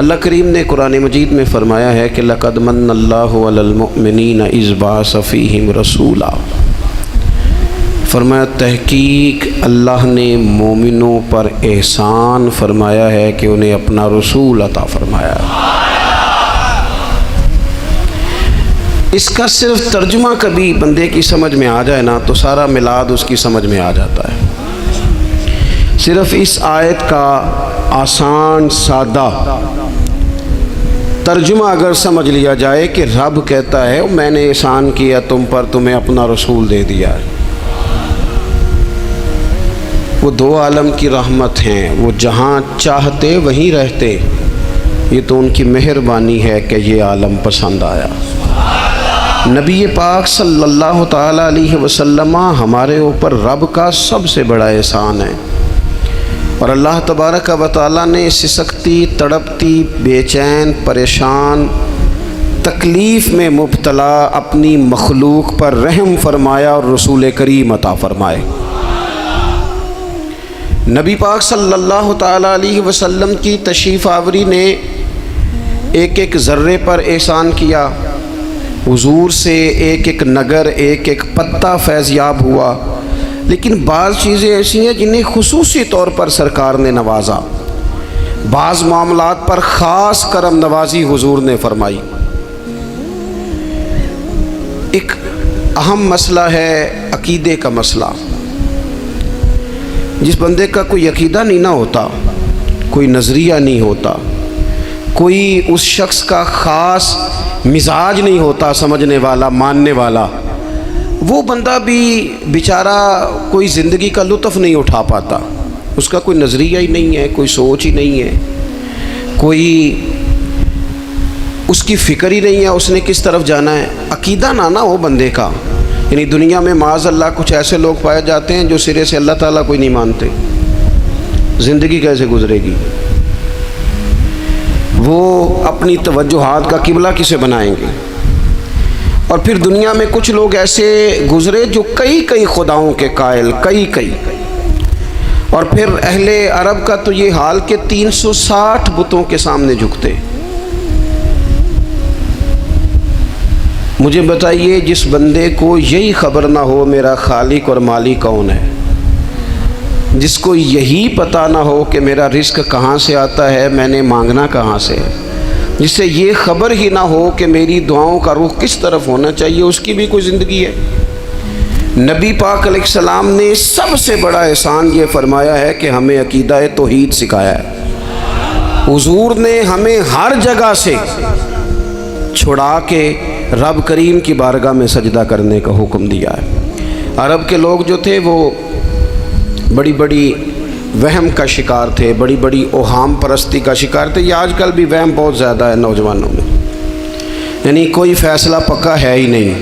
اللہ کریم نے قرآن مجید میں فرمایا ہے کہ لَقَدْ مَنَّ اللَّهُ عَلَى الْمُؤْمِنِينَ إِذْ بَعَثَ فِيهِمْ رَسُولًا، فرمایا تحقیق اللہ نے مومنوں پر احسان فرمایا ہے کہ انہیں اپنا رسول عطا فرمایا ہے۔ اس کا صرف ترجمہ کبھی بندے کی سمجھ میں آ جائے نا تو سارا میلاد اس کی سمجھ میں آ جاتا ہے۔ صرف اس آیت کا آسان سادہ ترجمہ اگر سمجھ لیا جائے کہ رب کہتا ہے میں نے احسان کیا تم پر، تمہیں اپنا رسول دے دیا ہے۔ وہ دو عالم کی رحمت ہیں، وہ جہاں چاہتے وہیں رہتے، یہ تو ان کی مہربانی ہے کہ یہ عالم پسند آیا۔ نبی پاک صلی اللہ تعالیٰ علیہ وسلم ہمارے اوپر رب کا سب سے بڑا احسان ہے، اور اللہ تبارک و تعالیٰ نے سسکتی، تڑپتی، بے چین، پریشان، تکلیف میں مبتلا اپنی مخلوق پر رحم فرمایا اور رسول کریم عطا فرمائے۔ نبی پاک صلی اللہ تعالیٰ علیہ وسلم کی تشریف آوری نے ایک ایک ذرے پر احسان کیا، حضور سے ایک ایک نگر، ایک ایک پتا فیضیاب ہوا، لیکن بعض چیزیں ایسی ہیں جنہیں خصوصی طور پر سرکار نے نوازا، بعض معاملات پر خاص کرم نوازی حضور نے فرمائی۔ ایک اہم مسئلہ ہے عقیدے کا مسئلہ۔ جس بندے کا کوئی عقیدہ نہیں نہ ہوتا، کوئی نظریہ نہیں ہوتا، کوئی اس شخص کا خاص مزاج نہیں ہوتا سمجھنے والا، ماننے والا، وہ بندہ بھی بیچارہ کوئی زندگی کا لطف نہیں اٹھا پاتا۔ اس کا کوئی نظریہ ہی نہیں ہے، کوئی سوچ ہی نہیں ہے، کوئی اس کی فکر ہی نہیں ہے اس نے کس طرف جانا ہے۔ عقیدہ نہ ہو بندے کا، یعنی دنیا میں معاذ اللہ کچھ ایسے لوگ پائے جاتے ہیں جو سرے سے اللہ تعالیٰ کوئی نہیں مانتے، زندگی کیسے گزرے گی؟ وہ اپنی توجہات کا قبلہ کسے بنائیں گے؟ اور پھر دنیا میں کچھ لوگ ایسے گزرے جو کئی خداؤں کے قائل، کئی اور پھر اہل عرب کا تو یہ حال کہ 360 بتوں کے سامنے جھکتے۔ مجھے بتائیے جس بندے کو یہی خبر نہ ہو میرا خالق اور مالک کون ہے، جس کو یہی پتہ نہ ہو کہ میرا رزق کہاں سے آتا ہے، میں نے مانگنا کہاں سے ہے، جس سے یہ خبر ہی نہ ہو کہ میری دعاؤں کا رخ کس طرف ہونا چاہیے، اس کی بھی کوئی زندگی ہے؟ نبی پاک علیہ السلام نے سب سے بڑا احسان یہ فرمایا ہے کہ ہمیں عقیدہ توحید سکھایا ہے۔ حضور نے ہمیں ہر جگہ سے چھڑا کے رب کریم کی بارگاہ میں سجدہ کرنے کا حکم دیا ہے۔ عرب کے لوگ جو تھے وہ بڑی بڑی وہم کا شکار تھے، بڑی بڑی اوہام پرستی کا شکار تھے۔ یہ آج کل بھی وہم بہت زیادہ ہے نوجوانوں میں، یعنی کوئی فیصلہ پکا ہے ہی نہیں،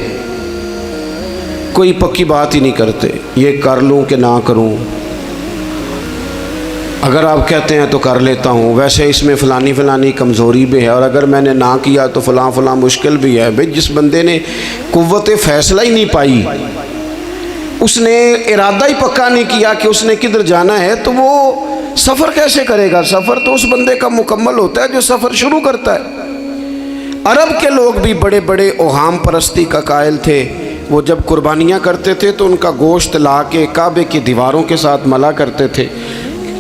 کوئی پکی بات ہی نہیں کرتے، یہ کر لوں کہ نہ کروں، اگر آپ کہتے ہیں تو کر لیتا ہوں، ویسے اس میں فلانی کمزوری بھی ہے، اور اگر میں نے نہ کیا تو فلاں مشکل بھی ہے۔ بھئی جس بندے نے قوت فیصلہ ہی نہیں پائی، اس نے ارادہ ہی پکا نہیں کیا کہ اس نے کدھر جانا ہے، تو وہ سفر کیسے کرے گا؟ سفر تو اس بندے کا مکمل ہوتا ہے جو سفر شروع کرتا ہے۔ عرب کے لوگ بھی بڑے بڑے اوہام پرستی کا قائل تھے۔ وہ جب قربانیاں کرتے تھے تو ان کا گوشت لا کے کعبے کی دیواروں کے ساتھ ملا کرتے تھے،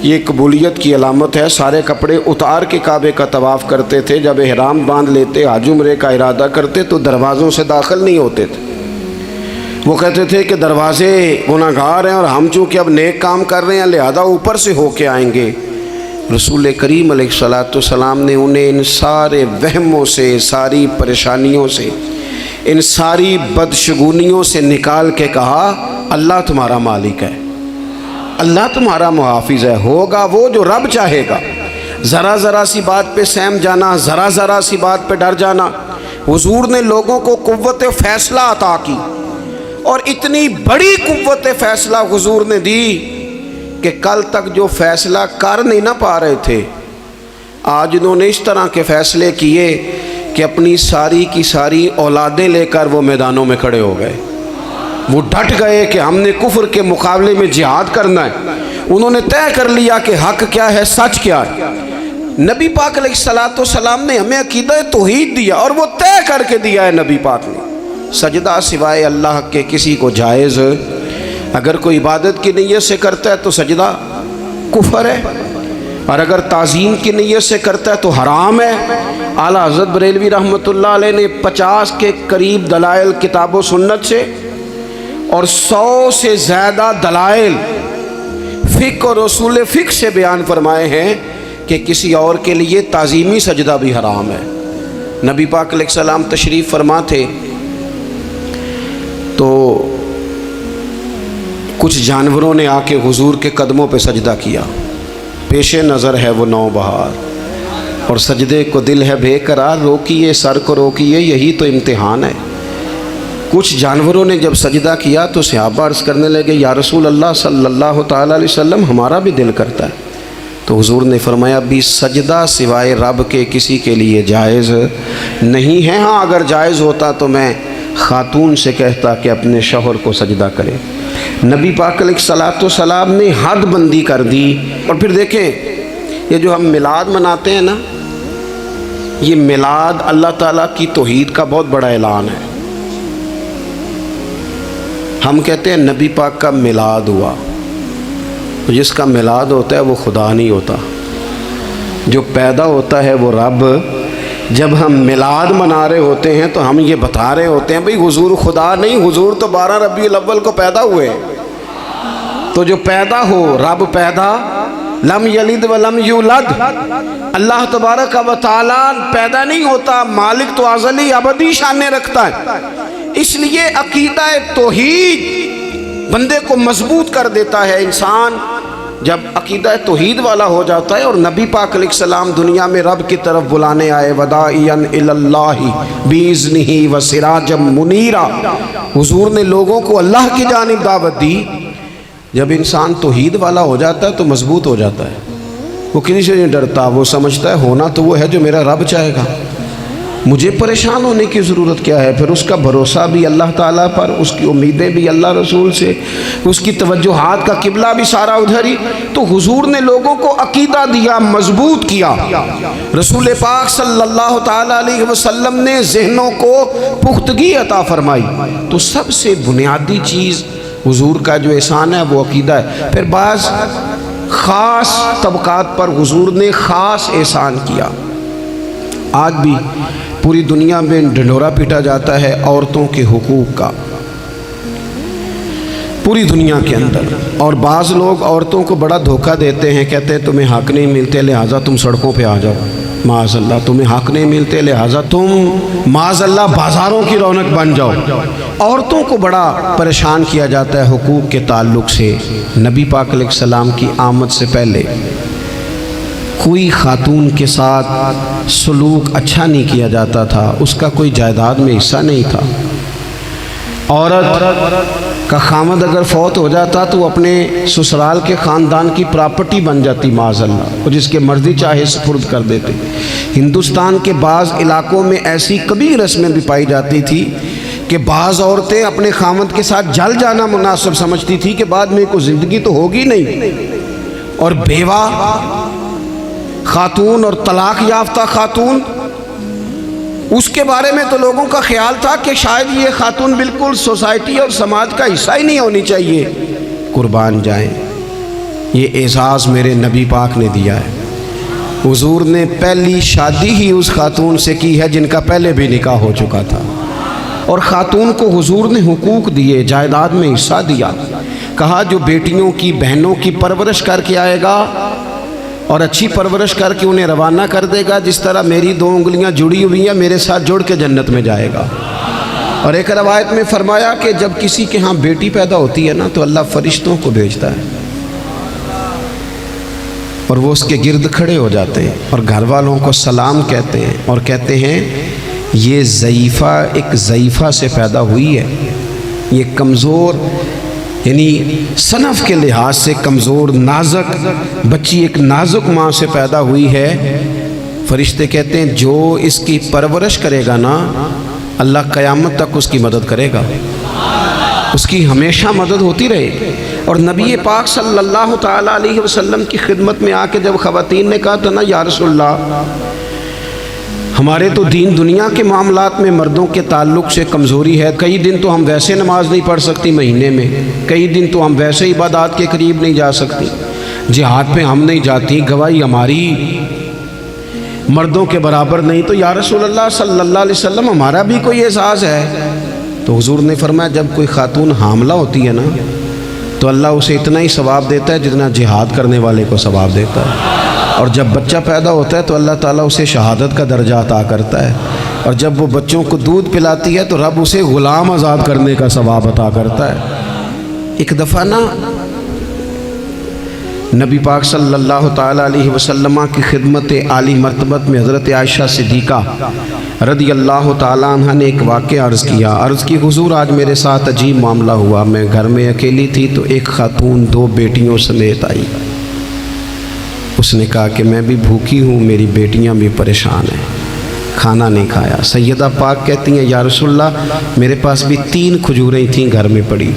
یہ قبولیت کی علامت ہے۔ سارے کپڑے اتار کے کعبے کا طواف کرتے تھے، جب احرام باندھ لیتے، حج عمرے کا ارادہ کرتے تو دروازوں سے داخل نہیں ہوتے تھے۔ وہ کہتے تھے کہ دروازے گناہگار ہیں اور ہم چونکہ اب نیک کام کر رہے ہیں لہذا اوپر سے ہو کے آئیں گے۔ رسول کریم علیہ السلام نے انہیں ان سارے وہموں سے، ساری پریشانیوں سے، ان ساری بدشگونیوں سے نکال کے کہا اللہ تمہارا مالک ہے، اللہ تمہارا محافظ ہے، ہوگا وہ جو رب چاہے گا۔ ذرا سی بات پہ سہم جانا، ذرا سی بات پہ ڈر جانا۔ حضور نے لوگوں کو قوت فیصلہ عطا کی، اور اتنی بڑی قوت فیصلہ حضور نے دی کہ کل تک جو فیصلہ کر نہیں نہ پا رہے تھے، آج انہوں نے اس طرح کے فیصلے کیے کہ اپنی ساری کی ساری اولادیں لے کر وہ میدانوں میں کھڑے ہو گئے۔ وہ ڈٹ گئے کہ ہم نے کفر کے مقابلے میں جہاد کرنا ہے۔ انہوں نے طے کر لیا کہ حق کیا ہے، سچ کیا ہے۔ نبی پاک علیہ السلام نے ہمیں عقیدہ توحید دیا اور وہ طے کر کے دیا ہے نبی پاک نے، سجدہ سوائے اللہ کے کسی کو جائز، اگر کوئی عبادت کی نیت سے کرتا ہے تو سجدہ کفر ہے، اور اگر تعظیم کی نیت سے کرتا ہے تو حرام ہے۔ اعلیٰ حضرت بریلوی رحمۃ اللہ علیہ نے 50 کے قریب دلائل کتاب و سنت سے اور 100 سے زیادہ دلائل فقہ اور اصول فقہ سے بیان فرمائے ہیں کہ کسی اور کے لیے تعظیمی سجدہ بھی حرام ہے۔ نبی پاک علیہ السلام تشریف فرما تھے تو کچھ جانوروں نے آ کے حضور کے قدموں پہ سجدہ کیا، پیش نظر ہے وہ نوبہار اور سجدے کو دل ہے بے قرار، روکیے سر کو روکیے یہی تو امتحان ہے۔ کچھ جانوروں نے جب سجدہ کیا تو صحابہ عرض کرنے لگے یا رسول اللہ صلی اللہ تعالیٰ علیہ وسلم ہمارا بھی دل کرتا ہے، تو حضور نے فرمایا بھی سجدہ سوائے رب کے کسی کے لیے جائز نہیں ہے، ہاں اگر جائز ہوتا تو میں خاتون سے کہتا کہ اپنے شوہر کو سجدہ کرے۔ نبی پاک علیہ السلام نے حد بندی کر دی۔ اور پھر دیکھیں یہ جو ہم میلاد مناتے ہیں نا، یہ میلاد اللہ تعالیٰ کی توحید کا بہت بڑا اعلان ہے۔ ہم کہتے ہیں نبی پاک کا میلاد ہوا، جس کا میلاد ہوتا ہے وہ خدا نہیں ہوتا، جو پیدا ہوتا ہے وہ رب۔ جب ہم میلاد منا رہے ہوتے ہیں تو ہم یہ بتا رہے ہوتے ہیں بھئی حضور خدا نہیں، حضور تو 12 ربیع الاول کو پیدا ہوئے، تو جو پیدا ہو رب پیدا، لم یلد ولم یولد، اللہ تبارک و تعالیٰ پیدا نہیں ہوتا، مالک تو ازلی ابدی شانیں رکھتا ہے۔ اس لیے عقیدہ توحید بندے کو مضبوط کر دیتا ہے۔ انسان جب عقیدہ توحید والا ہو جاتا ہے، اور نبی پاک علیہ السلام دنیا میں رب کی طرف بلانے آئے، وداعیا الی اللہ باذنہ وسراجا منیرا، حضور نے لوگوں کو اللہ کی جانب دعوت دی۔ جب انسان توحید والا ہو جاتا ہے تو مضبوط ہو جاتا ہے، وہ کسی سے نہیں ڈرتا، وہ سمجھتا ہے ہونا تو وہ ہے جو میرا رب چاہے گا، مجھے پریشان ہونے کی ضرورت کیا ہے۔ پھر اس کا بھروسہ بھی اللہ تعالیٰ پر، اس کی امیدیں بھی اللہ رسول سے، اس کی توجہات کا قبلہ بھی سارا ادھر ہی۔ تو حضور نے لوگوں کو عقیدہ دیا، مضبوط کیا۔ رسول پاک صلی اللہ تعالیٰ علیہ وسلم نے ذہنوں کو پختگی عطا فرمائی۔ تو سب سے بنیادی چیز حضور کا جو احسان ہے وہ عقیدہ ہے۔ پھر بعض خاص طبقات پر حضور نے خاص احسان کیا۔ آج بھی پوری دنیا میں ڈنڈورا پیٹا جاتا ہے عورتوں کے حقوق کا، پوری دنیا کے اندر، اور بعض لوگ عورتوں کو بڑا دھوکہ دیتے ہیں، کہتے ہیں تمہیں حق نہیں ملتے لہٰذا تم سڑکوں پہ آ جاؤ، معاذ اللہ تمہیں حق نہیں ملتے لہٰذا تم معاذ اللہ بازاروں کی رونق بن جاؤ۔ عورتوں کو بڑا پریشان کیا جاتا ہے حقوق کے تعلق سے۔ نبی پاک علیہ السلام کی آمد سے پہلے کوئی خاتون کے ساتھ سلوک اچھا نہیں کیا جاتا تھا، اس کا کوئی جائیداد میں حصہ نہیں تھا۔ عورت کا خامد اگر فوت ہو جاتا تو وہ اپنے سسرال کے خاندان کی پراپرٹی بن جاتی معاذ اللہ، اور جس کے مرضی چاہے سپرد کر دیتے۔ ہندوستان کے بعض علاقوں میں ایسی کبھی رسمیں بھی پائی جاتی تھی کہ بعض عورتیں اپنے خامد کے ساتھ جل جانا مناسب سمجھتی تھی کہ بعد میں کوئی زندگی تو ہوگی نہیں، اور بیوہ خاتون اور طلاق یافتہ خاتون، اس کے بارے میں تو لوگوں کا خیال تھا کہ شاید یہ خاتون بالکل سوسائٹی اور سماج کا حصہ ہی نہیں ہونی چاہیے۔ قربان جائیں، یہ اعزاز میرے نبی پاک نے دیا ہے۔ حضور نے پہلی شادی ہی اس خاتون سے کی ہے جن کا پہلے بھی نکاح ہو چکا تھا، اور خاتون کو حضور نے حقوق دیے، جائیداد میں حصہ دیا۔ کہا جو بیٹیوں کی بہنوں کی پرورش کر کے آئے گا اور اچھی پرورش کر کے انہیں روانہ کر دے گا، جس طرح میری 2 انگلیاں جڑی ہوئی ہیں میرے ساتھ جڑ کے جنت میں جائے گا۔ اور ایک روایت میں فرمایا کہ جب کسی کے ہاں بیٹی پیدا ہوتی ہے نا تو اللہ فرشتوں کو بھیجتا ہے، اور وہ اس کے گرد کھڑے ہو جاتے ہیں اور گھر والوں کو سلام کہتے ہیں، اور کہتے ہیں یہ ضعیفہ ایک ضعیفہ سے پیدا ہوئی ہے، یہ کمزور یعنی صنف کے لحاظ سے کمزور نازک بچی ایک نازک ماں سے پیدا ہوئی ہے۔ فرشتے کہتے ہیں جو اس کی پرورش کرے گا نا اللہ قیامت تک اس کی مدد کرے گا، اس کی ہمیشہ مدد ہوتی رہے گی۔ اور نبی پاک صلی اللہ تعالیٰ علیہ وسلم کی خدمت میں آ کے جب خواتین نے کہا تو نا یا رسول اللہ ہمارے تو دین دنیا کے معاملات میں مردوں کے تعلق سے کمزوری ہے، کئی دن تو ہم ویسے نماز نہیں پڑھ سکتی مہینے میں، کئی دن تو ہم ویسے عبادات کے قریب نہیں جا سکتی، جہاد پہ ہم نہیں جاتی، گواہی ہماری مردوں کے برابر نہیں، تو یا رسول اللہ صلی اللہ علیہ وسلم ہمارا بھی کوئی اعزاز ہے؟ تو حضور نے فرمایا جب کوئی خاتون حاملہ ہوتی ہے نا تو اللہ اسے اتنا ہی ثواب دیتا ہے جتنا جہاد کرنے والے کو ثواب دیتا ہے، اور جب بچہ پیدا ہوتا ہے تو اللہ تعالیٰ اسے شہادت کا درجہ عطا کرتا ہے، اور جب وہ بچوں کو دودھ پلاتی ہے تو رب اسے غلام آزاد کرنے کا ثواب عطا کرتا ہے۔ ایک دفعہ نا نبی پاک صلی اللہ تعالیٰ علیہ وسلم کی خدمت عالی مرتبت میں حضرت عائشہ صدیقہ رضی اللہ تعالیٰ عنہ نے ایک واقعہ عرض کی حضور آج میرے ساتھ عجیب معاملہ ہوا، میں گھر میں اکیلی تھی تو ایک خاتون 2 بیٹیوں سمیت آئی، اس نے کہا کہ میں بھی بھوکی ہوں، میری بیٹیاں بھی پریشان ہیں، کھانا نہیں کھایا۔ سیدہ پاک کہتی ہیں یا رسول اللہ میرے پاس بھی 3 کھجوریں تھیں گھر میں پڑی،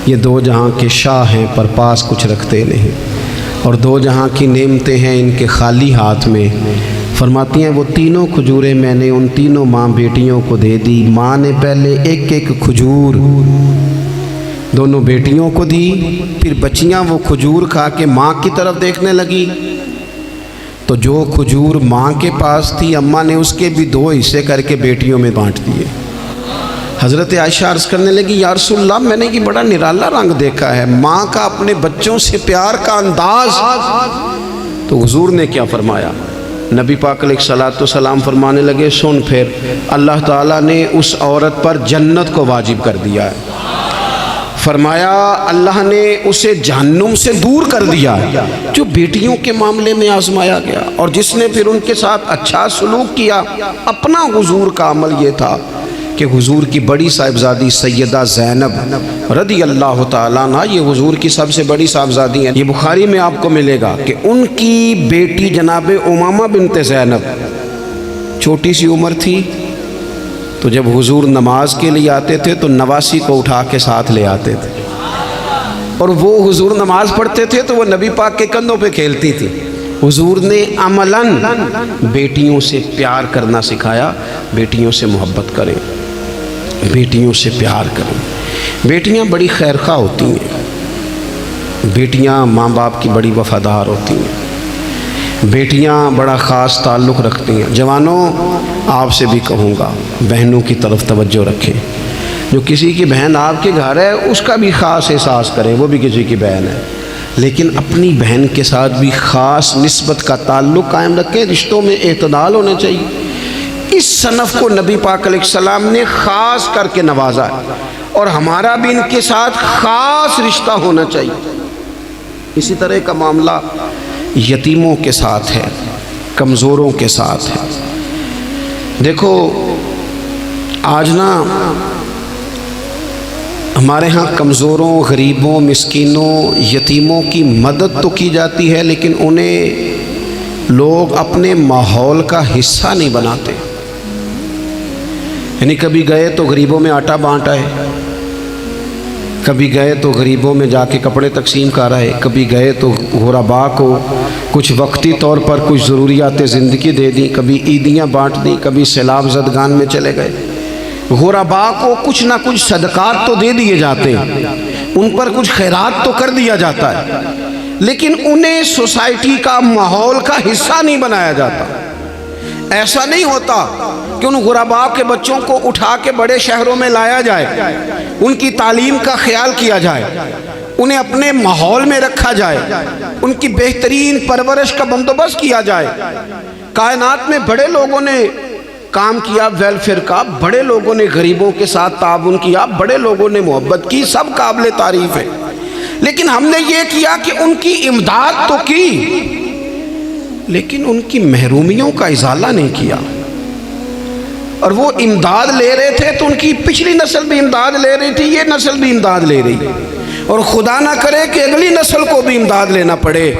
یہ 2 جہاں کے شاہ ہیں پر پاس کچھ رکھتے نہیں، اور 2 جہاں کی نعمتیں ہیں ان کے خالی ہاتھ میں۔ فرماتی ہیں وہ 3 کھجوریں میں نے ان 3 ماں بیٹیوں کو دے دی، ماں نے پہلے ایک کھجور دونوں بیٹیوں کو دی، پھر بچیاں وہ کھجور کھا کے ماں کی طرف دیکھنے لگی تو جو کھجور ماں کے پاس تھی اماں نے اس کے بھی 2 حصے کر کے بیٹیوں میں بانٹ دیے۔ حضرت عائشہ عرض کرنے لگی یا رسول اللہ میں نے یہ بڑا نرالا رنگ دیکھا ہے، ماں کا اپنے بچوں سے پیار کا انداز۔ تو حضور نے کیا فرمایا؟ نبی پاک علیہ الصلوۃ والسلام فرمانے لگے سن پھر اللہ تعالیٰ نے اس عورت پر جنت کو واجب کر دیا ہے، فرمایا اللہ نے اسے جہنم سے دور کر دیا جو بیٹیوں کے معاملے میں آزمایا گیا، اور جس نے پھر ان کے ساتھ اچھا سلوک کیا۔ اپنا حضور کا عمل یہ تھا کہ حضور کی بڑی صاحبزادی سیدہ زینب رضی اللہ تعالیٰ عنہ یہ حضور کی سب سے بڑی صاحبزادی ہیں، یہ بخاری میں آپ کو ملے گا کہ ان کی بیٹی جناب امامہ بنت زینب چھوٹی سی عمر تھی، تو جب حضور نماز کے لیے آتے تھے تو نواسی کو اٹھا کے ساتھ لے آتے تھے، اور وہ حضور نماز پڑھتے تھے تو وہ نبی پاک کے کندھوں پہ کھیلتی تھی۔ حضور نے عملاً بیٹیوں سے پیار کرنا سکھایا، بیٹیوں سے محبت کریں، بیٹیوں سے پیار کریں۔ بیٹیاں بڑی خیرخواہ ہوتی ہیں، بیٹیاں ماں باپ کی بڑی وفادار ہوتی ہیں، بیٹیاں بڑا خاص تعلق رکھتی ہیں۔ جوانوں آپ سے بھی کہوں گا بہنوں کی طرف توجہ رکھیں، جو کسی کی بہن آپ کے گھر ہے اس کا بھی خاص احساس کریں، وہ بھی کسی کی بہن ہے، لیکن اپنی بہن کے ساتھ بھی خاص نسبت کا تعلق قائم رکھیں، رشتوں میں اعتدال ہونا چاہیے۔ اس صنف کو نبی پاک علیہ السلام نے خاص کر کے نوازا ہے، اور ہمارا بھی ان کے ساتھ خاص رشتہ ہونا چاہیے۔ اسی طرح کا معاملہ یتیموں کے ساتھ ہے، کمزوروں کے ساتھ ہے۔ دیکھو آج نا ہمارے ہاں کمزوروں، غریبوں، مسکینوں، یتیموں کی مدد تو کی جاتی ہے، لیکن انہیں لوگ اپنے ماحول کا حصہ نہیں بناتے۔ یعنی کبھی گئے تو غریبوں میں آٹا بانٹ آئے، کبھی گئے تو غریبوں میں جا کے کپڑے تقسیم کر آئے، کبھی گئے تو غرباء کو کچھ وقتی طور پر کچھ ضروریات زندگی دے دیں، کبھی عیدیاں بانٹ دیں، کبھی سیلاب زدگان میں چلے گئے۔ غرباء کو کچھ نہ کچھ صدقات تو دے دیے جاتے ہیں، ان پر کچھ خیرات تو کر دیا جاتا ہے، لیکن انہیں سوسائٹی کا ماحول کا حصہ نہیں بنایا جاتا۔ ایسا نہیں ہوتا کہ ان غرباء کے بچوں کو اٹھا کے بڑے شہروں میں لایا جائے، ان کی تعلیم کا خیال کیا جائے، انہیں اپنے ماحول میں رکھا جائے، ان کی بہترین پرورش کا بندوبست کیا جائے۔ کائنات میں بڑے لوگوں نے کام کیا ویلفیئر کا، بڑے لوگوں نے غریبوں کے ساتھ تعاون کیا، بڑے لوگوں نے محبت کی، سب قابل تعریف ہے، لیکن ہم نے یہ کیا کہ ان کی امداد تو کی، لیکن ان کی محرومیوں کا ازالہ نہیں کیا۔ اور وہ امداد لے رہے تھے تو ان کی پچھلی نسل بھی امداد لے رہی تھی، یہ نسل بھی امداد لے رہی، اور خدا نہ کرے کہ اگلی نسل کو بھی امداد لینا پڑے۔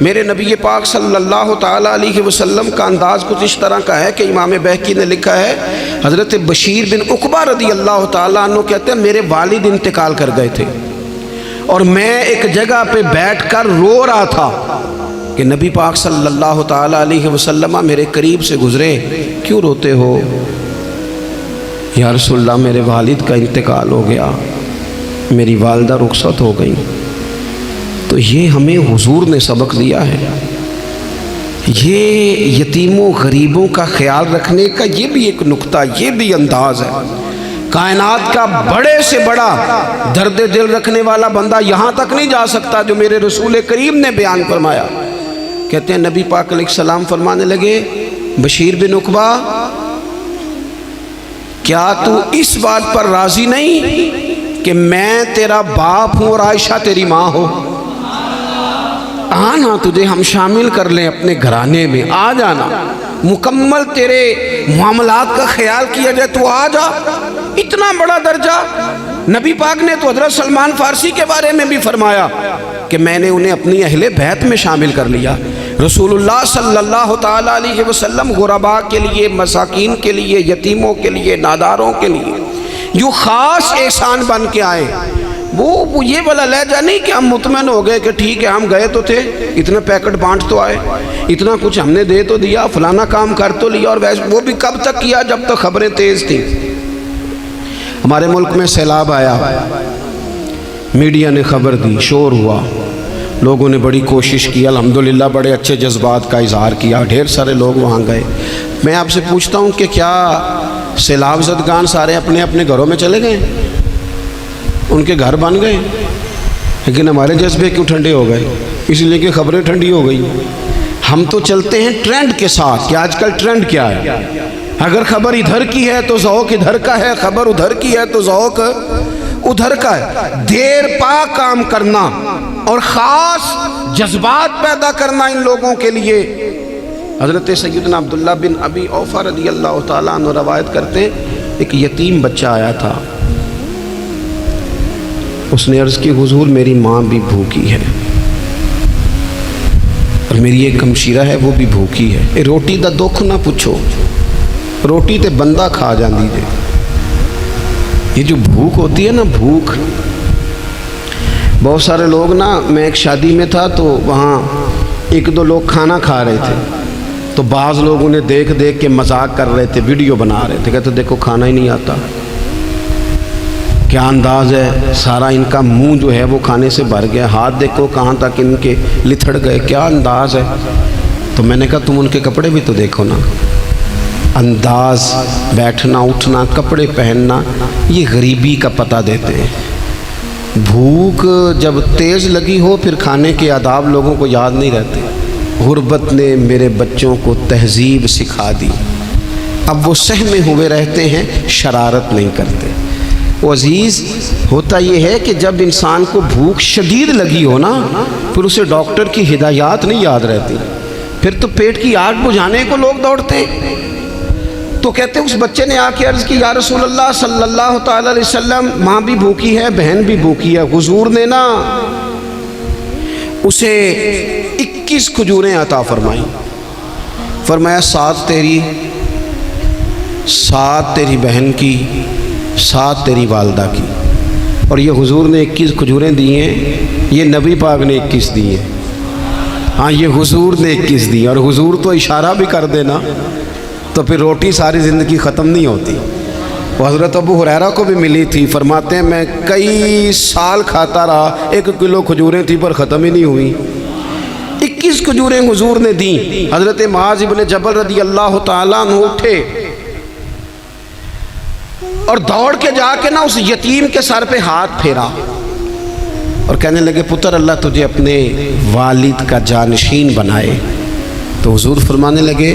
میرے نبی پاک صلی اللہ تعالیٰ علیہ وسلم کا انداز کچھ اس طرح کا ہے کہ امام بہقی نے لکھا ہے، حضرت بشیر بن عقبہ رضی اللہ تعالیٰ عنہ کہتے ہیں میرے والد انتقال کر گئے تھے، اور میں ایک جگہ پہ بیٹھ کر رو رہا تھا کہ نبی پاک صلی اللہ تعالیٰ علیہ وسلم میرے قریب سے گزرے، کیوں روتے ہو؟ یا رسول اللہ میرے والد کا انتقال ہو گیا، میری والدہ رخصت ہو گئی۔ تو یہ ہمیں حضور نے سبق دیا ہے، یہ یتیموں غریبوں کا خیال رکھنے کا یہ بھی ایک نقطہ، یہ بھی انداز ہے۔ کائنات کا بڑے سے بڑا درد دل رکھنے والا بندہ یہاں تک نہیں جا سکتا جو میرے رسول کریم نے بیان فرمایا۔ کہتے ہیں نبی پاک علیہ السلام فرمانے لگے، بشیر بن عقبہ کیا تو اس بات پر راضی نہیں کہ میں تیرا باپ ہوں اور عائشہ تیری ماں ہو؟ آنا تجھے ہم شامل کر لیں اپنے گھرانے میں، آ جانا، مکمل تیرے معاملات کا خیال کیا جائے، تو آ جا۔ اتنا بڑا درجہ نبی پاک نے تو حضرت سلمان فارسی کے بارے میں بھی فرمایا کہ میں نے انہیں اپنی اہل بیت میں شامل کر لیا۔ رسول اللہ صلی اللہ تعالیٰ علیہ وسلم غرباء کے لیے، مساکین کے لیے، یتیموں کے لیے، ناداروں کے لیے جو خاص احسان بن کے آئے، وہ یہ والا لہجہ نہیں کہ ہم مطمئن ہو گئے کہ ٹھیک ہے ہم گئے تو تھے، اتنے پیکٹ بانٹ تو آئے، اتنا کچھ ہم نے دے تو دیا، فلانا کام کر تو لیا، اور ویسے وہ بھی کب تک کیا؟ جب تک خبریں تیز تھیں۔ ہمارے ملک میں سیلاب آیا، میڈیا نے خبر دی، شور ہوا، لوگوں نے بڑی کوشش کی، الحمدللہ بڑے اچھے جذبات کا اظہار کیا، ڈھیر سارے لوگ وہاں گئے۔ میں آپ سے پوچھتا ہوں کہ کیا سیلاب زدگان سارے اپنے اپنے گھروں میں چلے گئے؟ ان کے گھر بن گئے، لیکن ہمارے جذبے کیوں ٹھنڈے ہو گئے؟ اس لیے کہ خبریں ٹھنڈی ہو گئی۔ ہم تو چلتے ہیں ٹرینڈ کے ساتھ کہ آج کل ٹرینڈ کیا ہے، اگر خبر ادھر کی ہے تو ذوق ادھر کا ہے، خبر ادھر کی ہے تو ذوق ادھر کا ہے۔ دیر پا کام کرنا اور خاص جذبات پیدا کرنا ان لوگوں کے لیے۔ حضرت سیدنا عبداللہ بن ابی اوفا رضی اللہ تعالیٰ عنہ روایت کرتے ہیں، ایک یتیم بچہ آیا تھا، اس نے عرض کی حضور میری ماں بھی بھوکی ہے اور میری ایک ہمشیرہ ہے وہ بھی بھوکی ہے، روٹی دا دکھ نہ پوچھو، روٹی تے بندہ کھا جاندی دے۔ یہ جو بھوک ہوتی ہے نا، بھوک، بہت سارے لوگ نا، میں ایک شادی میں تھا تو وہاں ایک دو لوگ کھانا کھا رہے تھے، تو بعض لوگ انہیں دیکھ دیکھ کے مذاق کر رہے تھے، ویڈیو بنا رہے تھے، کہتے دیکھو کھانا ہی نہیں آتا، کیا انداز ہے، سارا ان کا منہ جو ہے وہ کھانے سے بھر گیا، ہاتھ دیکھو کہاں تک ان کے لتھڑ گئے، کیا انداز ہے۔ تو میں نے کہا تم ان کے کپڑے بھی تو دیکھو نا، انداز، بیٹھنا اٹھنا، کپڑے پہننا، یہ غریبی کا پتہ دیتے ہیں۔ بھوک جب تیز لگی ہو پھر کھانے کے آداب لوگوں کو یاد نہیں رہتے۔ غربت نے میرے بچوں کو تہذیب سکھا دی، اب وہ سہمے ہوئے رہتے ہیں، شرارت نہیں کرتے۔ وہ عزیز ہوتا یہ ہے کہ جب انسان کو بھوک شدید لگی ہو نا، پھر اسے ڈاکٹر کی ہدایات نہیں یاد رہتی، پھر تو پیٹ کی آگ بجھانے کو لوگ دوڑتے ہیں۔ تو کہتے اس بچے نے آ کے عرض کی، یا رسول اللہ صلی اللہ تعالی علیہ وسلم ماں بھی بھوکی ہے، بہن بھی بھوکی ہے۔ حضور نے نا اسے 21 کھجوریں عطا فرمائی، فرمایا 7 تیری، 7 تیری بہن کی، 7 تیری والدہ کی۔ اور یہ حضور نے 21 کھجوریں دی ہیں، یہ نبی پاک نے 21 دی ہیں، ہاں یہ حضور نے 21 دی، اور حضور تو اشارہ بھی کر دینا تو پھر روٹی ساری زندگی ختم نہیں ہوتی۔ وہ حضرت ابو ہریرہ کو بھی ملی تھی، فرماتے ہیں میں کئی سال کھاتا رہا، 1 کلو کھجوریں تھی پر ختم ہی نہیں ہوئی۔ 21 کھجوریں حضور نے دیں۔ حضرت معاذ بن جبل رضی اللہ تعالیٰ عنہ اٹھے اور دوڑ کے جا کے نا اس یتیم کے سر پہ ہاتھ پھیرا اور کہنے لگے پتر اللہ تجھے اپنے والد کا جانشین بنائے۔ تو حضور فرمانے لگے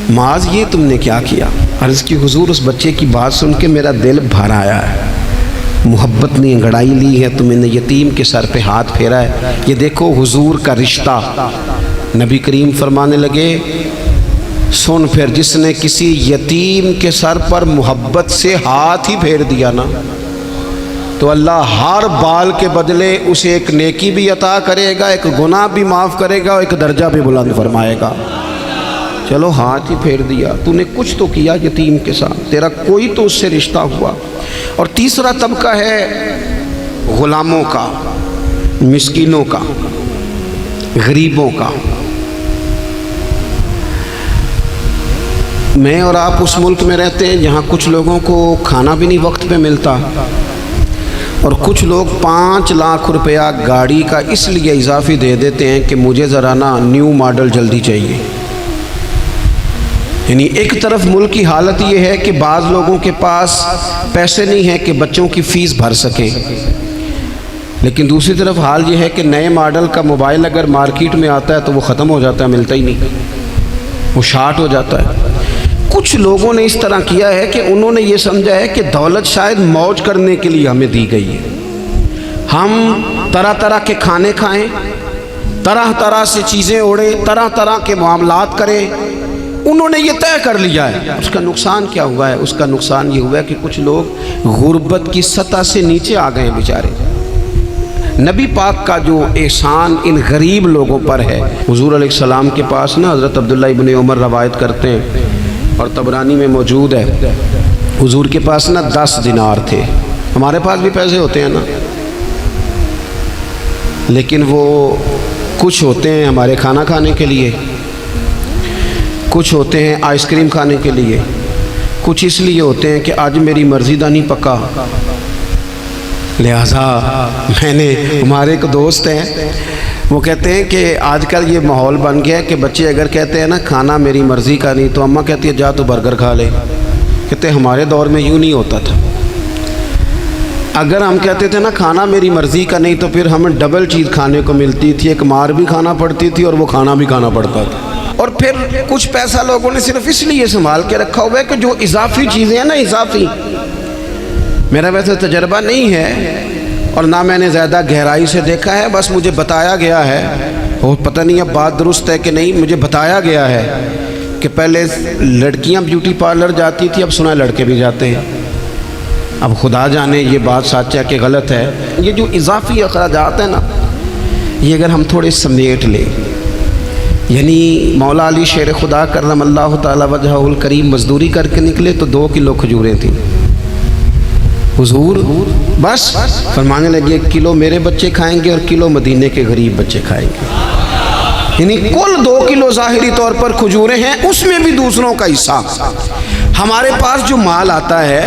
معاذ یہ تم نے کیا کیا؟ عرض کی حضور اس بچے کی بات سن کے میرا دل بھر آیا ہے، محبت نے انگڑائی لی ہے، تم نے یتیم کے سر پہ ہاتھ پھیرا ہے، یہ دیکھو حضور کا رشتہ۔ نبی کریم فرمانے لگے سن پھر جس نے کسی یتیم کے سر پر محبت سے ہاتھ ہی پھیر دیا نا، تو اللہ ہر بال کے بدلے اسے ایک نیکی بھی عطا کرے گا، ایک گناہ بھی معاف کرے گا، اور ایک درجہ بھی بلند فرمائے گا۔ چلو ہاتھ ہی پھیر دیا، تو نے کچھ تو کیا یتیم کے ساتھ، تیرا کوئی تو اس سے رشتہ ہوا۔ اور تیسرا طبقہ ہے غلاموں کا، مسکینوں کا، غریبوں کا۔ میں اور آپ اس ملک میں رہتے ہیں جہاں کچھ لوگوں کو کھانا بھی نہیں وقت پہ ملتا، اور کچھ لوگ 5 لاکھ روپیہ گاڑی کا اس لیے اضافی دے دیتے ہیں کہ مجھے ذرا نا نیو ماڈل جلدی چاہیے۔ یعنی ایک طرف ملک کی حالت یہ ہے کہ بعض لوگوں کے پاس پیسے نہیں ہیں کہ بچوں کی فیس بھر سکیں، لیکن دوسری طرف حال یہ ہے کہ نئے ماڈل کا موبائل اگر مارکیٹ میں آتا ہے تو وہ ختم ہو جاتا ہے، ملتا ہی نہیں، وہ شارٹ ہو جاتا ہے۔ کچھ لوگوں نے اس طرح کیا ہے کہ انہوں نے یہ سمجھا ہے کہ دولت شاید موج کرنے کے لیے ہمیں دی گئی ہے، ہم طرح طرح کے کھانے کھائیں، طرح طرح سے چیزیں اوڑیں، طرح طرح کے معاملات کریں۔ انہوں نے یہ طے کر لیا ہے۔ اس کا نقصان کیا ہوا ہے؟ اس کا نقصان یہ ہوا ہے کہ کچھ لوگ غربت کی سطح سے نیچے آ گئے ہیں بیچارے۔ نبی پاک کا جو احسان ان غریب لوگوں پر ہے، حضور علیہ السلام کے پاس نا حضرت عبداللہ ابن عمر روایت کرتے ہیں اور طبرانی میں موجود ہے، حضور کے پاس نا 10 دینار تھے۔ ہمارے پاس بھی پیسے ہوتے ہیں نا، لیکن وہ کچھ ہوتے ہیں ہمارے کھانا کھانے کے لیے، کچھ ہوتے ہیں آئس کریم کھانے کے لیے، کچھ اس لیے ہوتے ہیں کہ آج میری مرضی دا نہیں پکا، لہٰذا میں نے، ہمارے ایک دوست ہیں وہ کہتے ہیں کہ آج کل یہ ماحول بن گیا ہے کہ بچے اگر کہتے ہیں نا کھانا میری مرضی کا نہیں، تو اماں کہتی ہے جا تو برگر کھا لے۔ کہتے ہیں ہمارے دور میں یوں نہیں ہوتا تھا، اگر ہم کہتے تھے نا کھانا میری مرضی کا نہیں تو پھر ہمیں ڈبل چیز کھانے کو ملتی تھی، ایک مار بھی کھانا پڑتی تھی اور وہ کھانا بھی کھانا پڑتا تھا۔ اور پھر کچھ پیسہ لوگوں نے صرف اس لیے سنبھال کے رکھا ہوا ہے کہ جو اضافی چیزیں ہیں نا، اضافی، میرا ویسے تجربہ نہیں ہے اور نہ میں نے زیادہ گہرائی سے دیکھا ہے، بس مجھے بتایا گیا ہے، اور پتہ نہیں اب بات درست ہے کہ نہیں، مجھے بتایا گیا ہے کہ پہلے لڑکیاں بیوٹی پارلر جاتی تھی، اب سنا لڑکے بھی جاتے ہیں۔ اب خدا جانے یہ بات سچ ہے کہ غلط ہے۔ یہ جو اضافی اخراجات ہیں نا، یہ اگر ہم تھوڑے سمیٹ لیں، یعنی مولا علی شیر خدا کرم اللہ تعالی وجہہ الکریم مزدوری کر کے نکلے تو 2 کلو کھجوریں تھیں، حضور بس فرمانے لگے 1 کلو میرے بچے کھائیں گے اور کلو مدینے کے غریب بچے کھائیں گے، یعنی کل 2 کلو ظاہری طور پر کھجوریں ہیں، اس میں بھی دوسروں کا حصہ۔ ہمارے پاس جو مال آتا ہے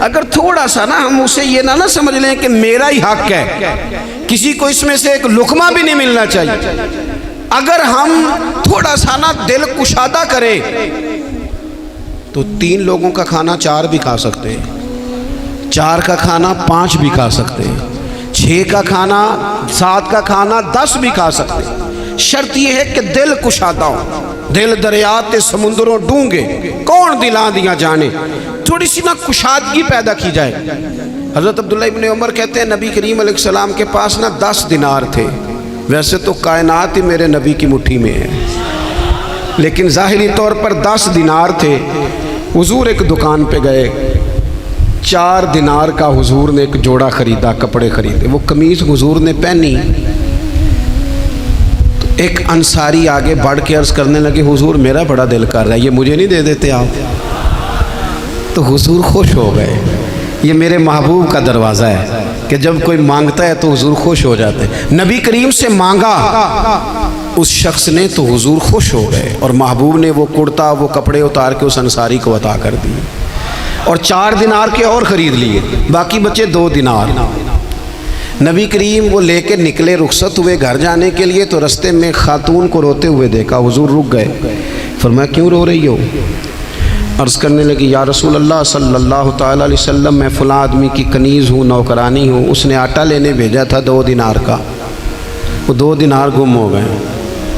اگر تھوڑا سا نا ہم اسے یہ نہ سمجھ لیں کہ میرا ہی حق ہے، کسی کو اس میں سے ایک لقمہ بھی نہیں ملنا چاہیے، اگر ہم تھوڑا سا نا دل کشادہ کریں تو 3 لوگوں کا کھانا 4 بھی کھا سکتے ہیں، 4 کا کھانا 5 بھی کھا سکتے ہیں، 6 کا کھانا 7 کا کھانا 10 بھی کھا سکتے ہیں۔ شرط یہ ہے کہ دل کشادہ ہو، دل دریات سمندروں ڈونگے کون دلاں دیا جانے، تھوڑی سی نا کشادگی پیدا کی جائے۔ حضرت عبداللہ ابن عمر کہتے ہیں نبی کریم علیہ السلام کے پاس نا 10 دینار تھے، ویسے تو کائنات ہی میرے نبی کی مٹھی میں ہے، لیکن ظاہری طور پر 10 دینار تھے۔ حضور ایک دکان پہ گئے، 4 دینار کا حضور نے ایک جوڑا خریدا، کپڑے خریدے، وہ قمیض حضور نے پہنی تو ایک انصاری آگے بڑھ کے عرض کرنے لگے حضور میرا بڑا دل کر رہا ہے، یہ مجھے نہیں دے دیتے آپ؟ تو حضور خوش ہو گئے۔ یہ میرے محبوب کا دروازہ ہے کہ جب کوئی مانگتا ہے تو حضور خوش ہو جاتے ہیں۔ نبی کریم سے مانگا اس شخص نے تو حضور خوش ہو گئے، اور محبوب نے وہ کرتا، وہ کپڑے اتار کے اس انصاری کو عطا کر دیے، اور 4 دینار کے اور خرید لیے، باقی بچے 2 دینار۔ نبی کریم وہ لے کے نکلے، رخصت ہوئے گھر جانے کے لیے، تو رستے میں خاتون کو روتے ہوئے دیکھا، حضور رک گئے، فرمایا کیوں رو رہی ہو؟ عرض کرنے لگی یا رسول اللہ صلی اللہ تعالی علیہ وسلم میں فلاں آدمی کی کنیز ہوں، نوکرانی ہوں، اس نے آٹا لینے بھیجا تھا 2 دینار کا، وہ 2 دینار گم ہو گئے،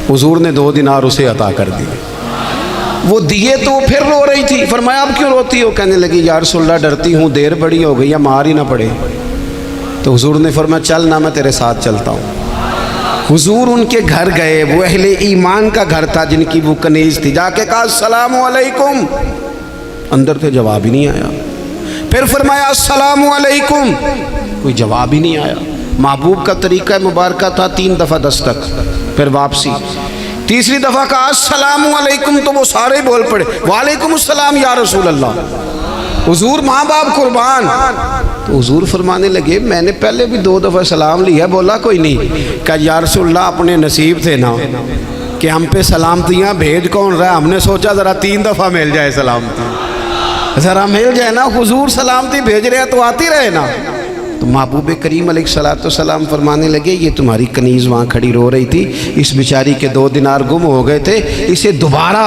حضور نے 2 دینار اسے عطا کر دیے، وہ دیے تو پھر رو رہی تھی، فرمایا اب کیوں روتی ہو؟ کہنے لگی یا رسول اللہ ڈرتی ہوں دیر بڑی ہو گئی یا مار ہی نہ پڑے۔ تو حضور نے فرمایا چل نہ میں تیرے ساتھ چلتا ہوں۔ حضور ان کے گھر گئے، وہ اہل ایمان کا گھر تھا جن کی وہ کنیز تھی، جا کے کہا السلام علیکم، اندر سے جواب ہی نہیں آیا، پھر فرمایا السلام علیکم، کوئی جواب ہی نہیں آیا۔ محبوب کا طریقہ مبارکہ تھا 3 دفعہ دستک، پھر واپسی، تیسری دفعہ کہا السلام علیکم تو وہ سارے بول پڑے وعلیکم السلام یا رسول اللہ۔ حضور ماں باپ قربان، تو حضور فرمانے لگے میں نے پہلے بھی 2 دفعہ سلام لیا، بولا کوئی نہیں۔ کہ یا رسول اللہ اپنے نصیب تھے نا کہ ہم پہ سلامتیاں بھیج کون رہا ہے، ہم نے سوچا ذرا 3 دفعہ مل جائے سلامتی، ذرا مل جائے نا، حضور سلامتی بھیج رہے ہیں تو آتی رہے نا۔ تو محبوب کریم علیہ السلام فرمانے لگے یہ تمہاری کنیز وہاں کھڑی رو رہی تھی، اس بیچاری کے 2 دینار گم ہو گئے تھے، اسے دوبارہ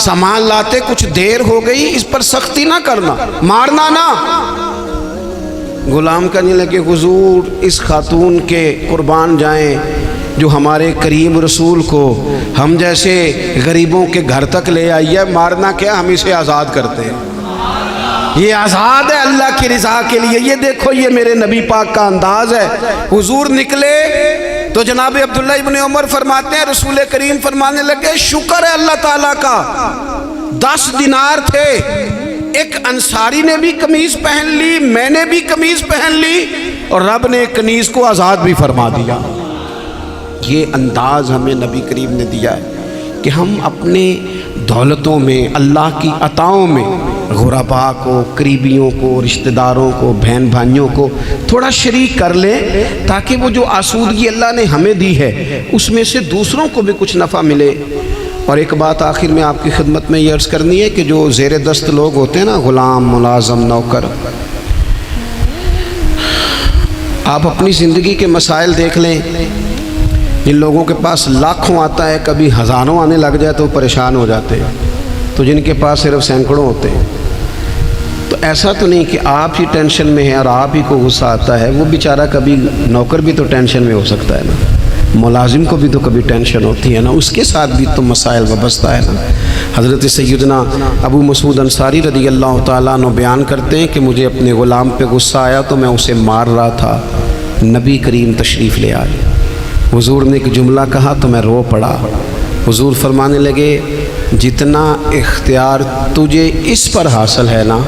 سامان لاتے کچھ دیر ہو گئی، اس پر سختی نہ کرنا، مارنا نہ۔ غلام کہنے لگے حضور اس خاتون کے قربان جائیں جو ہمارے کریم رسول کو ہم جیسے غریبوں کے گھر تک لے آئی ہے، مارنا کیا، ہم اسے آزاد کرتے ہیں، یہ آزاد ہے اللہ کی رضا کے لیے۔ یہ دیکھو یہ میرے نبی پاک کا انداز ہے۔ حضور نکلے تو جناب عبداللہ ابن عمر فرماتے ہیں رسول کریم فرمانے لگے شکر ہے اللہ تعالیٰ کا، 10 دینار تھے، ایک انصاری نے بھی قمیض پہن لی، میں نے بھی قمیض پہن لی، اور رب نے ایک کنیز کو آزاد بھی فرما دیا۔ یہ انداز ہمیں نبی کریم نے دیا ہے کہ ہم اپنے دولتوں میں، اللہ کی عطاؤں میں غرباء کو، قریبیوں کو، رشتہ داروں کو، بہن بھائیوں کو تھوڑا شریک کر لیں، تاکہ وہ جو آسودگی اللہ نے ہمیں دی ہے اس میں سے دوسروں کو بھی کچھ نفع ملے۔ اور ایک بات آخر میں آپ کی خدمت میں یہ عرض کرنی ہے کہ جو زیر دست لوگ ہوتے ہیں نا، غلام، ملازم، نوکر، آپ اپنی زندگی کے مسائل دیکھ لیں، جن لوگوں کے پاس لاکھوں آتا ہے کبھی ہزاروں آنے لگ جائے تو پریشان ہو جاتے ہیں، تو جن کے پاس صرف سینکڑوں ہوتے ہیں، تو ایسا تو نہیں کہ آپ ہی ٹینشن میں ہیں اور آپ ہی کو غصہ آتا ہے، وہ بیچارہ کبھی نوکر بھی تو ٹینشن میں ہو سکتا ہے نا، ملازم کو بھی تو کبھی ٹینشن ہوتی ہے نا، اس کے ساتھ بھی تو مسائل وابستہ ہے نا۔ حضرت سیدنا ابو مسعود انصاری رضی اللہ تعالیٰ عنہ بیان کرتے ہیں کہ مجھے اپنے غلام پہ غصہ آیا تو میں اسے مار رہا تھا، نبی کریم تشریف لے آئے، حضور نے ایک جملہ کہا تو میں رو پڑا۔ حضور فرمانے لگے جتنا اختیار تجھے اس پر حاصل ہے نا،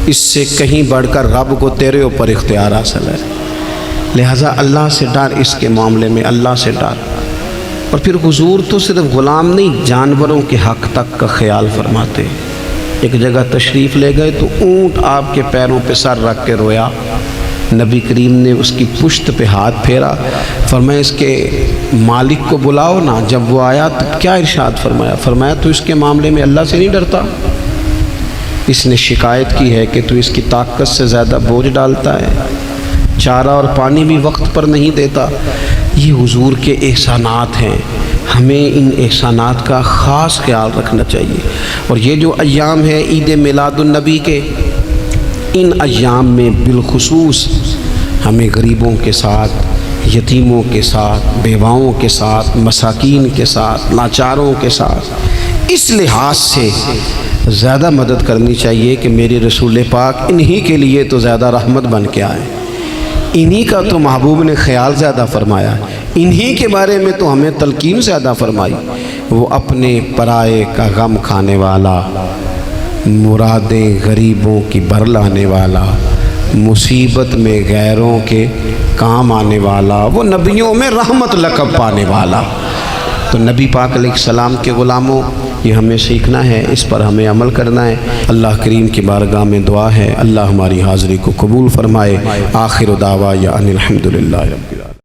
اس سے کہیں بڑھ کر رب کو تیرے اوپر اختیار حاصل ہے، لہٰذا اللہ سے ڈر، اس کے معاملے میں اللہ سے ڈر۔ اور پھر حضور تو صرف غلام نہیں، جانوروں کے حق تک کا خیال فرماتے۔ ایک جگہ تشریف لے گئے تو اونٹ آپ کے پیروں پہ سر رکھ کے رویا، نبی کریم نے اس کی پشت پہ ہاتھ پھیرا، فرمایا اس کے مالک کو بلاؤ نا۔ جب وہ آیا تو کیا ارشاد فرمایا؟ فرمایا تو اس کے معاملے میں اللہ سے نہیں ڈرتا، اس نے شکایت کی ہے کہ تو اس کی طاقت سے زیادہ بوجھ ڈالتا ہے، چارہ اور پانی بھی وقت پر نہیں دیتا۔ یہ حضور کے احسانات ہیں، ہمیں ان احسانات کا خاص خیال رکھنا چاہیے۔ اور یہ جو ایام ہے عید میلاد النبی کے، ان ایام میں بالخصوص ہمیں غریبوں کے ساتھ، یتیموں کے ساتھ، بیواؤں کے ساتھ، مساکین کے ساتھ، لاچاروں کے ساتھ اس لحاظ سے زیادہ مدد کرنی چاہیے کہ میرے رسول پاک انہی کے لیے تو زیادہ رحمت بن کے آئے، انہی کا تو محبوب نے خیال زیادہ فرمایا، انہی کے بارے میں تو ہمیں تلقین زیادہ فرمائی۔ وہ اپنے پرائے کا غم کھانے والا، مرادیں غریبوں کی بھر لانے والا، مصیبت میں غیروں کے کام آنے والا، وہ نبیوں میں رحمت لقب پانے والا۔ تو نبی پاک علیہ السلام کے غلاموں، یہ ہمیں سیکھنا ہے، اس پر ہمیں عمل کرنا ہے۔ اللہ کریم کی بارگاہ میں دعا ہے اللہ ہماری حاضری کو قبول فرمائے۔ آخر دعوانا ان الحمدللہ رب العالمین۔